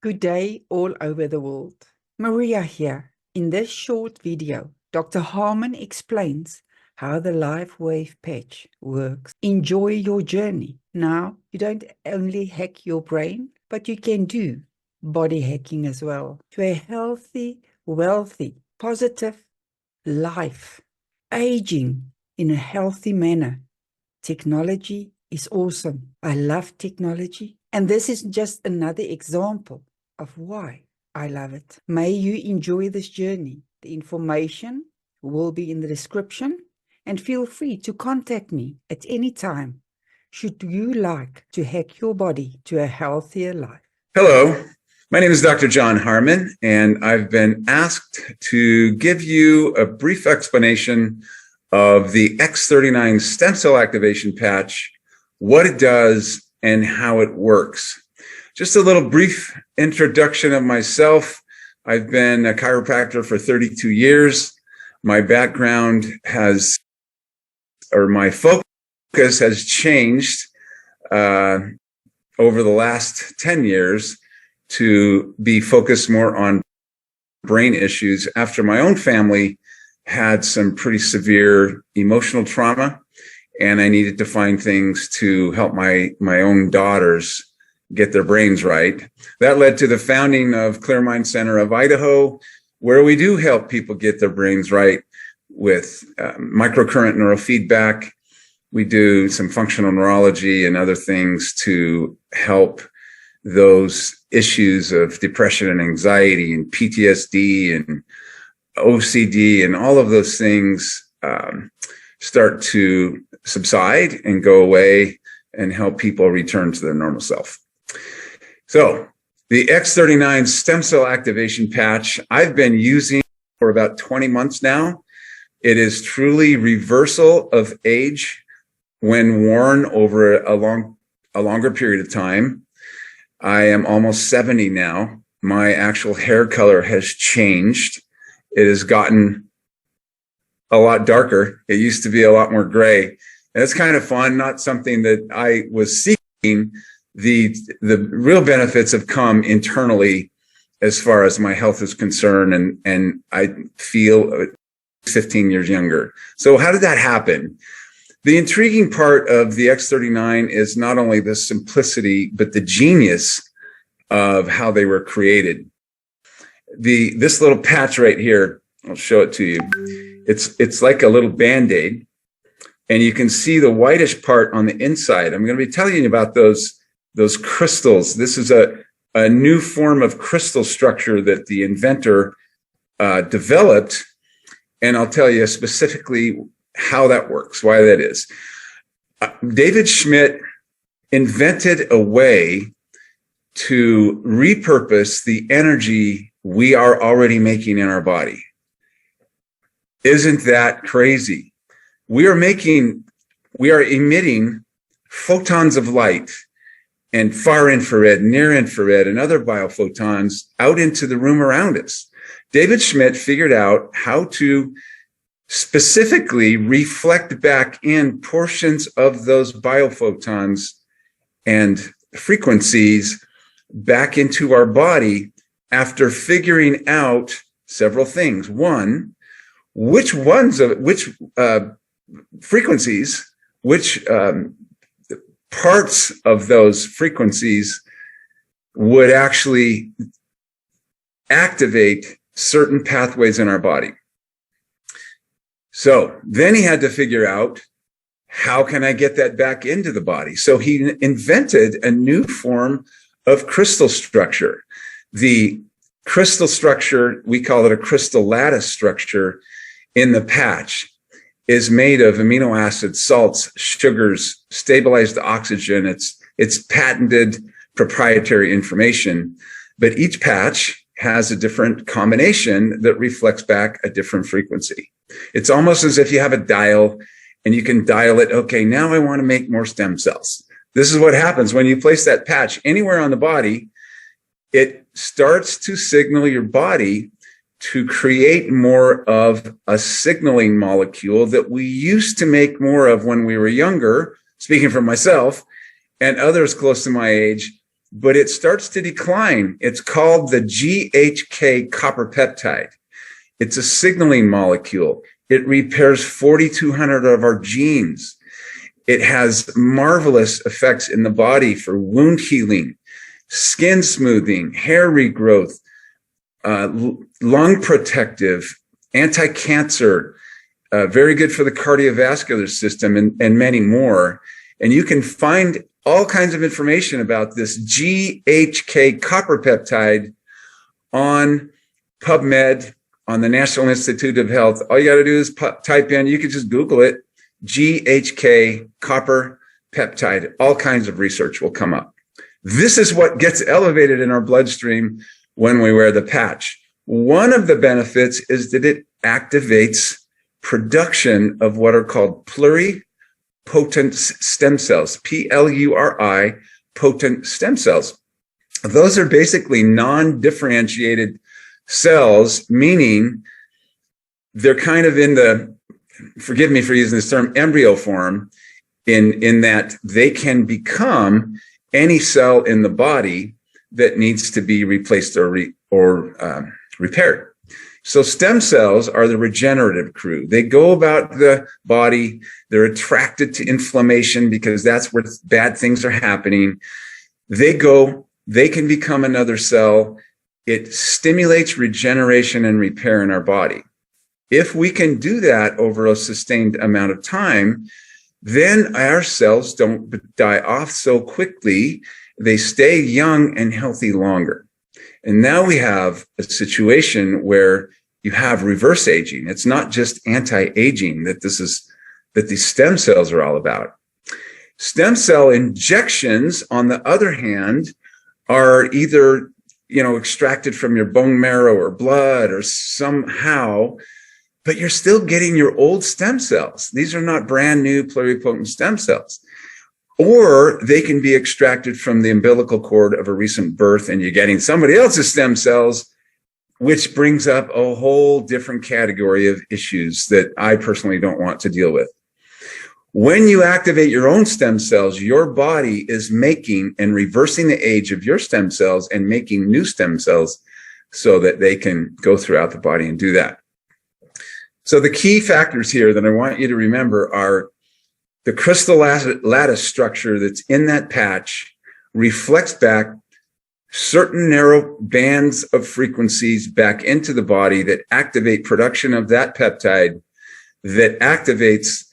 Good day all over the world. Maria here. In this short video, Dr. Harmon explains how the LifeWave patch works. Enjoy your journey. Now, you don't only hack your brain, but you can do body hacking as well to a healthy, wealthy, positive life. Aging in a healthy manner. Technology is awesome. I love technology. And this is just another example of why I love it. May you enjoy this journey. The information will be in the description, and feel free to contact me at any time should you like to hack your body to a healthier life. Hello, my name is Dr. John Harmon, and I've been asked to give you a brief explanation of the X39 stem cell activation patch, what it does, and how it works. Just a little brief introduction of myself. I've been a chiropractor for 32 years. My background my focus has changed over the last 10 years to be focused more on brain issues after my own family had some pretty severe emotional trauma, and I needed to find things to help my own daughters get their brains right. That led to the founding of Clear Mind Center of Idaho, where we do help people get their brains right with microcurrent neurofeedback. We do some functional neurology and other things to help those issues of depression and anxiety and PTSD and OCD and all of those things start to subside and go away and help people return to their normal self. So the X39 stem cell activation patch I've been using for about 20 months now. It is truly reversal of age when worn over a longer period of time. I am almost 70 now. My actual hair color has changed. It has gotten a lot darker. It used to be a lot more gray. And it's kind of fun, not something that I was seeking. The real benefits have come internally as far as my health is concerned, and I feel 15 years younger. So how did that happen? The intriguing part of the X39 is not only the simplicity, but the genius of how they were created. This little patch right here, I'll show it to you. It's like a little Band-Aid, and you can see the whitish part on the inside. I'm going to be telling you about those crystals. This is a new form of crystal structure that the inventor developed, and I'll tell you specifically how that works, why that is. David Schmidt invented a way to repurpose the energy we are already making in our body. Isn't that crazy? We are emitting photons of light and far infrared, near infrared, and other biophotons out into the room around us. David Schmidt figured out how to specifically reflect back in portions of those biophotons and frequencies back into our body after figuring out several things. One, which frequencies, which parts of those frequencies would actually activate certain pathways in our body. So then he had to figure out, how can I get that back into the body? So he invented a new form of crystal structure. The crystal structure, we call it a crystal lattice structure in the patch, is made of amino acids, salts, sugars, stabilized oxygen. It's patented proprietary information, but each patch has a different combination that reflects back a different frequency. It's almost as if you have a dial and you can dial it. Okay, now I want to make more stem cells. This is what happens when you place that patch anywhere on the body. It starts to signal your body to create more of a signaling molecule that we used to make more of when we were younger, speaking for myself and others close to my age. but it starts to decline. It's called the GHK copper peptide. It's a signaling molecule. It repairs 4,200 of our genes. It has marvelous effects in the body for wound healing, skin smoothing, hair regrowth, lung protective, anti-cancer, very good for the cardiovascular system, and many more. And you can find all kinds of information about this GHK copper peptide on PubMed, on the National Institute of Health. All you got to do is type in, you can just Google it, GHK copper peptide. All kinds of research will come up. This is what gets elevated in our bloodstream when we wear the patch. One of the benefits is that it activates production of what are called pluripotent stem cells, Pluri, potent stem cells. Those are basically non-differentiated cells, meaning they're kind of in the, forgive me for using this term, embryo form, in that they can become any cell in the body that needs to be replaced or repaired. So stem cells are the regenerative crew. They go about the body. They're attracted to inflammation because that's where bad things are happening. They can become another cell. It stimulates regeneration and repair in our body. If we can do that over a sustained amount of time, then our cells don't die off so quickly. They stay young and healthy longer. And now we have a situation where you have reverse aging. It's not just anti-aging that these stem cells are all about. Stem cell injections, on the other hand, are either, extracted from your bone marrow or blood or somehow, but you're still getting your old stem cells. These are not brand new pluripotent stem cells. Or they can be extracted from the umbilical cord of a recent birth and you're getting somebody else's stem cells, which brings up a whole different category of issues that I personally don't want to deal with. When you activate your own stem cells, your body is making and reversing the age of your stem cells and making new stem cells so that they can go throughout the body and do that. So the key factors here that I want you to remember are the crystal lattice structure that's in that patch reflects back certain narrow bands of frequencies back into the body that activate production of that peptide that activates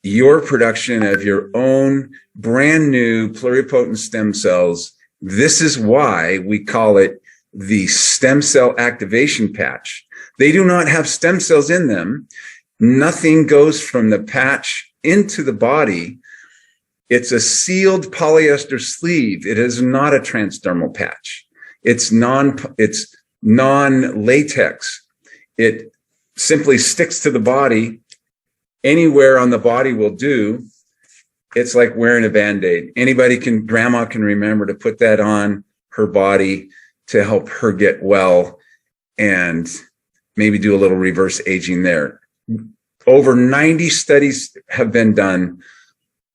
your production of your own brand new pluripotent stem cells. This is why we call it the stem cell activation patch. They do not have stem cells in them. Nothing goes from the patch into the body. It's a sealed polyester sleeve. It is not a transdermal patch. It's non-latex. It simply sticks to the body. Anywhere on the body will do. It's like wearing a Band-Aid. Grandma can remember to put that on her body to help her get well and maybe do a little reverse aging there. Over 90 studies have been done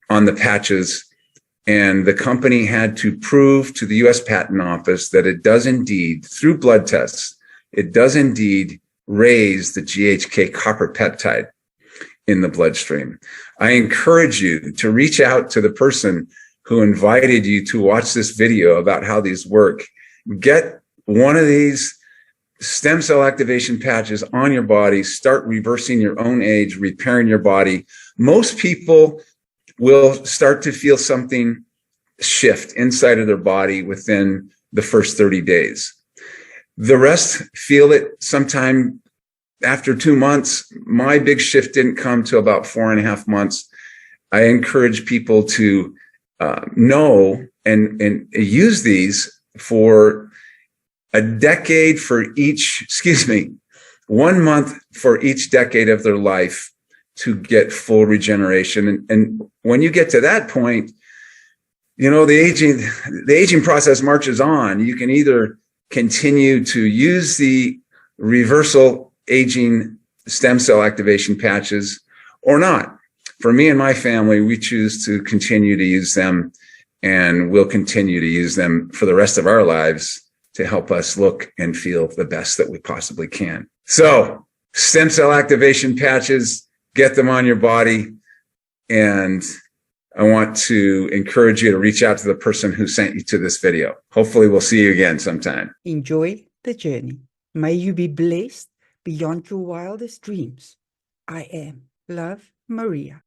on the patches, and the company had to prove to the U.S. Patent Office that it does indeed, through blood tests, it does indeed raise the GHK copper peptide in the bloodstream. I encourage you to reach out to the person who invited you to watch this video about how these work. Get one of these stem cell activation patches on your body, start reversing your own age, repairing your body. Most people will start to feel something shift inside of their body within the first 30 days. The rest feel it sometime after 2 months. My big shift didn't come till about 4.5 months. I encourage people to know and use these for a decade for each, 1 month for each decade of their life to get full regeneration. And when you get to that point, the aging process marches on. You can either continue to use the reversal aging stem cell activation patches or not. For me and my family, we choose to continue to use them and we'll continue to use them for the rest of our lives to help us look and feel the best that we possibly can. So, stem cell activation patches, get them on your body. And I want to encourage you to reach out to the person who sent you to this video. Hopefully we'll see you again sometime. Enjoy the journey. May you be blessed beyond your wildest dreams. I am. Love, Maria.